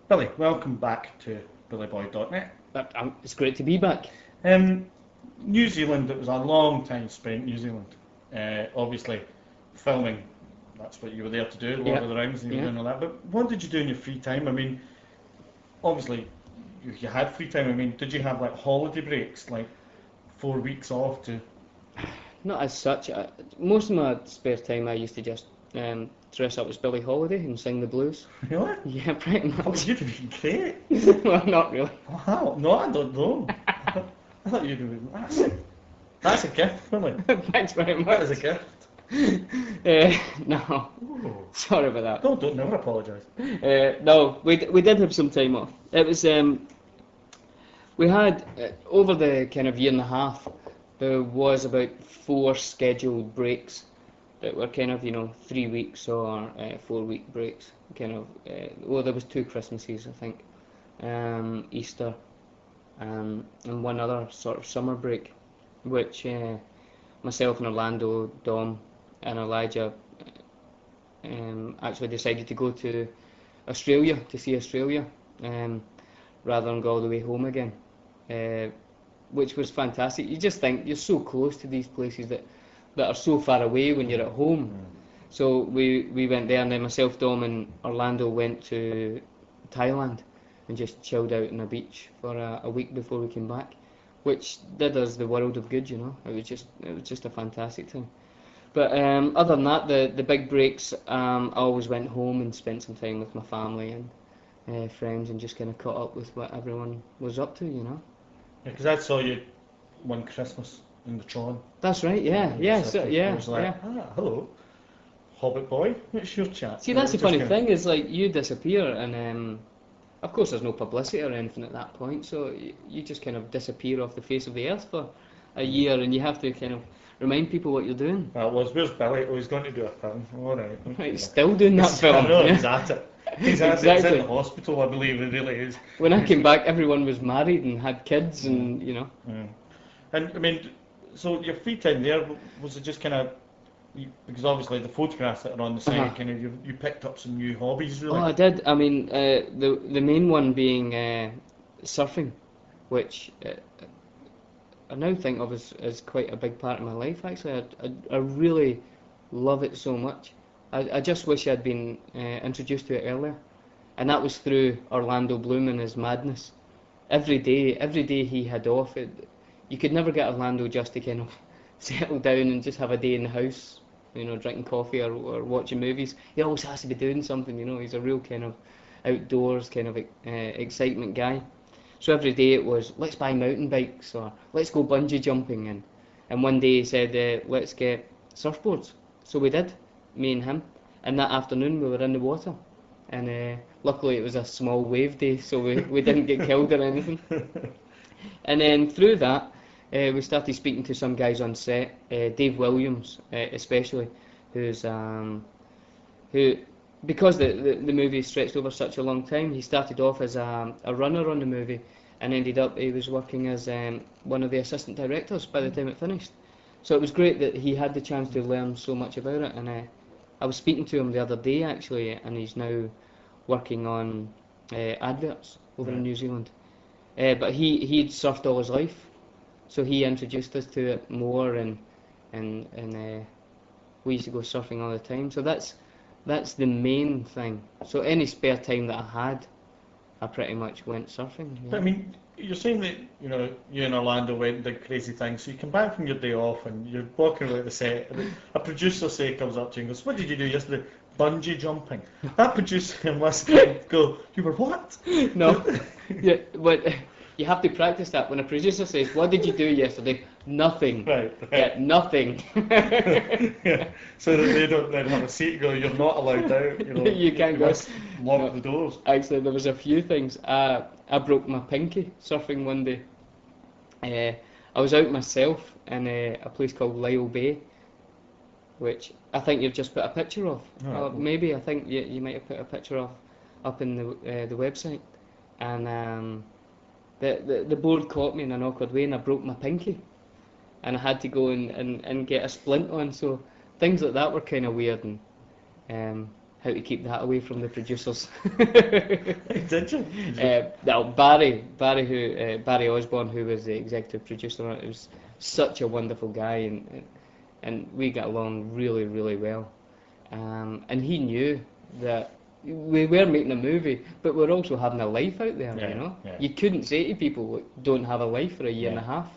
Billy, welcome back to billyboy.net. It's great to be back. Um, New Zealand, it was a long time spent New Zealand. Obviously, filming, that's what you were there to do, Lord Yeah, of the Rings, and you were yeah. doing all that. But what did you do in your free time? I mean, obviously, you had free time. I mean, did you have like holiday breaks, like 4 weeks off to. Not as such. Most of my spare time, I used to just dress up as Billie Holiday and sing the blues. Really? Yeah, pretty Oh, much. you'd have been great. Well, not really. Wow. No, I don't know. I thought you'd have been massive. That's a gift, Billy. Thanks very That is a much. gift. No, Oh. sorry about Don't never apologise. that. No, we did have some time off. It was we had over the kind of year and a half, there was about 4 scheduled breaks that were kind of 3 weeks or 4 week breaks. Kind of well, there was 2 Christmases I think, Easter, and one other sort of summer break, which myself and Orlando, Dom, and Elijah actually decided to go to Australia to see Australia, um, rather than go all the way home again, uh, which was fantastic. You just think you're so close to these places that are so far away when you're at home. So we went there, and then myself, Dom, and Orlando went to Thailand and just chilled out on a beach for a week before we came back, which did us the world of good. It was just a fantastic time. But other than that, the big breaks, I always went home and spent some time with my family and friends, and just kind of caught up with what everyone was up to. Yeah, because I saw you one Christmas in the Tron. That's right. Yeah, In the yeah, so, city. I yeah, was like, yeah. hello, Hobbit boy, what's your chat? See, And it that's was the just funny kind of, thing is like you disappear, and of course there's no publicity or anything at that point, so you just kind of disappear off the face of the earth for a year, and you have to kind of remind people what you're doing. where's Billy? Oh, he's going to do a film. All right, Right, okay. still doing that I film. know, Yeah. he's at it. He's at it. He's in the Exactly. hospital, I believe it really is. When I He's, came back, everyone was married and had kids, mm, and. mm. And I mean, so your free time there, was it just kind of, because obviously the photographs that are on the Uh-huh. site, kind of you picked up some new hobbies, Oh, really? I did. I mean, the main one being surfing, which I now think of as quite a big part of my life. Actually, I really love it so much. I just wish I'd been introduced to it earlier, and that was through Orlando Bloom and his madness. Every day he had off. You could never get Orlando just to kind of settle down and just have a day in the house, drinking coffee or watching movies. He always has to be doing something. He's a real kind of outdoors kind of excitement guy. So every day it was, let's buy mountain bikes, or let's go bungee jumping, and one day he said, let's get surfboards. So we did, me and him, and that afternoon we were in the water, and luckily it was a small wave day, so we didn't get killed or anything. And then through that, we started speaking to some guys on set, Dave Williams especially, who, because the movie stretched over such a long time, he started off as a runner on the movie, and ended up he was working as one of the assistant directors by the time it finished. So it was great that he had the chance to learn so much about it, and I was speaking to him the other day actually, and he's now working on adverts over in Right. New Zealand. But he'd surfed all his life, so he introduced us to it more, and we used to go surfing all the time. So that's the main thing. So any spare time that I had, I pretty much went surfing. But I Yeah. mean, you're saying that you and Orlando went and did crazy things. So you come back from your day off and you're walking around the set, and a producer say comes up to you and goes, "What did you do yesterday? Bungee jumping." That producer must go, "You were what?" No, yeah, but you have to practice that. When a producer says, "What did you do yesterday?" Nothing. Right, Yeah, right. nothing. Yeah. So that they don't then have a seat and go, "You're not allowed out." You can't You go. must lock No, the doors. actually, there was a few things. I broke my pinky surfing one day. I was out myself in a place called Lyle Bay, which I think you've just put a picture of. All right. Well, Maybe I think you might have put a picture of up in the website. And the board caught me in an awkward way, and I broke my pinky, and I had to go and get a splint on. So things like that were kind of weird, and how to keep that away from the producers. Did you? No, Barry Osborne, who was the executive producer on it, was such a wonderful guy, and we got along really, really well. And he knew that we were making a movie, but we're also having a life out there, Yeah, you know. yeah. You couldn't say to people, "Look, don't have a life for a year and a half."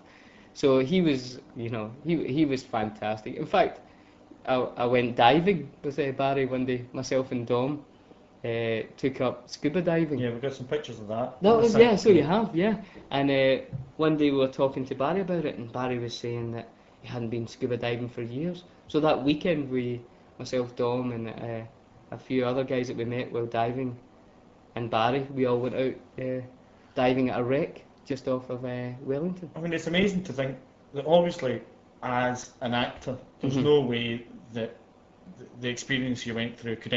So he was, you know, he was fantastic. In fact, I went diving with Barry one day. Myself and Dom took up scuba diving. Yeah, we've got some pictures of that. That was, yeah, so you have, yeah. And one day we were talking to Barry about it, and Barry was saying that he hadn't been scuba diving for years. So that weekend, myself, Dom, and a few other guys that we met while diving, and Barry, we all went out diving at a wreck just off of Wellington. I mean, it's amazing to think that obviously, as an actor, there's no way that the experience you went through could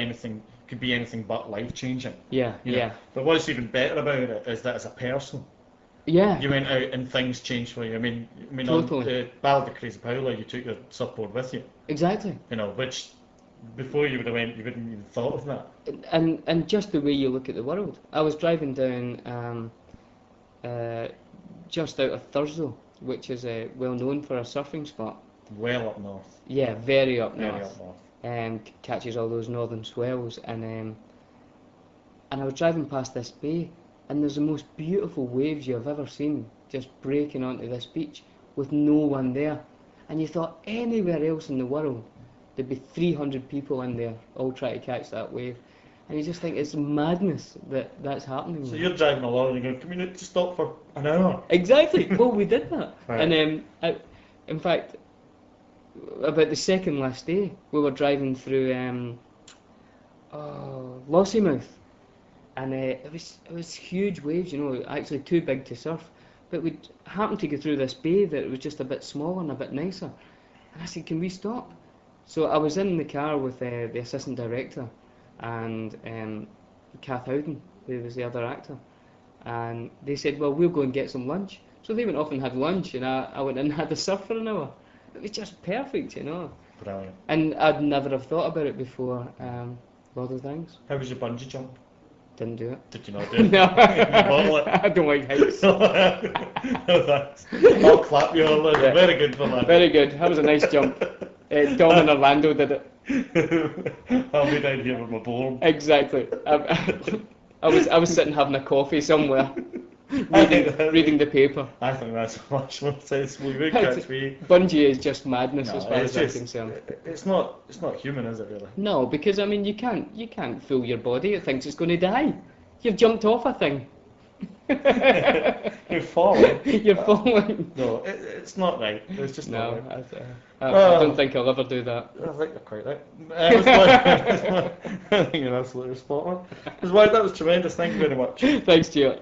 be anything but life-changing. Yeah, You know? yeah. But what's even better about it is that as a person, Yeah. you went out and things changed for you. I mean, Totally. on Ballad of Crazy Paula, you took your surfboard with you. Exactly. You know, which before you would have went, you wouldn't even thought of that. And just the way you look at the world. I was driving down just out of Thurso, which is well known for a surfing spot. Well up north. Yeah, very up Very north. up north. Catches all those northern swells, and I was driving past this bay, and there's the most beautiful waves you have ever seen, just breaking onto this beach with no one there. And you thought anywhere else in the world there'd be 300 people in there all trying to catch that wave, and you just think it's madness that that's happening. So you're driving along and you're going, can we not just stop for an hour? Exactly. Well, we did that, Right. and in fact, about the second last day, we were driving through Lossiemouth, and it was huge waves, you know, actually too big to surf, but we happened to go through this bay that was just a bit smaller and a bit nicer, and I said, can we stop? So I was in the car with the assistant director and Kath Howden, who was the other actor, and they said, well, we'll go and get some lunch. So they went off and had lunch, and I went in and had a surf for an hour. It was just perfect, you know. Brilliant. And I'd never have thought about it before Lord of the Rings. How was your bungee jump? Didn't do it. Did you not do it? No. You bottle it? I don't like heights. No, thanks. I'll clap you all. Yeah. Very good for that. Very good. That was a nice jump. Dom and Orlando did it. I'll be down here with my board. Exactly. I was sitting having a coffee somewhere, reading the paper. I think that's much more sensible. You would catch me. Bungee is just madness No, as far as it's I'm just, concerned. it's not human, is it really? No, because I mean you can't fool your body. It thinks it's going to die. You've jumped off a thing. You're falling. You're falling. No, it's not right. It's just not No, right. I don't think I'll ever do that. I think you're quite right. I think you're absolutely spot on. That was tremendous. Thank you very much. Thanks, Stuart.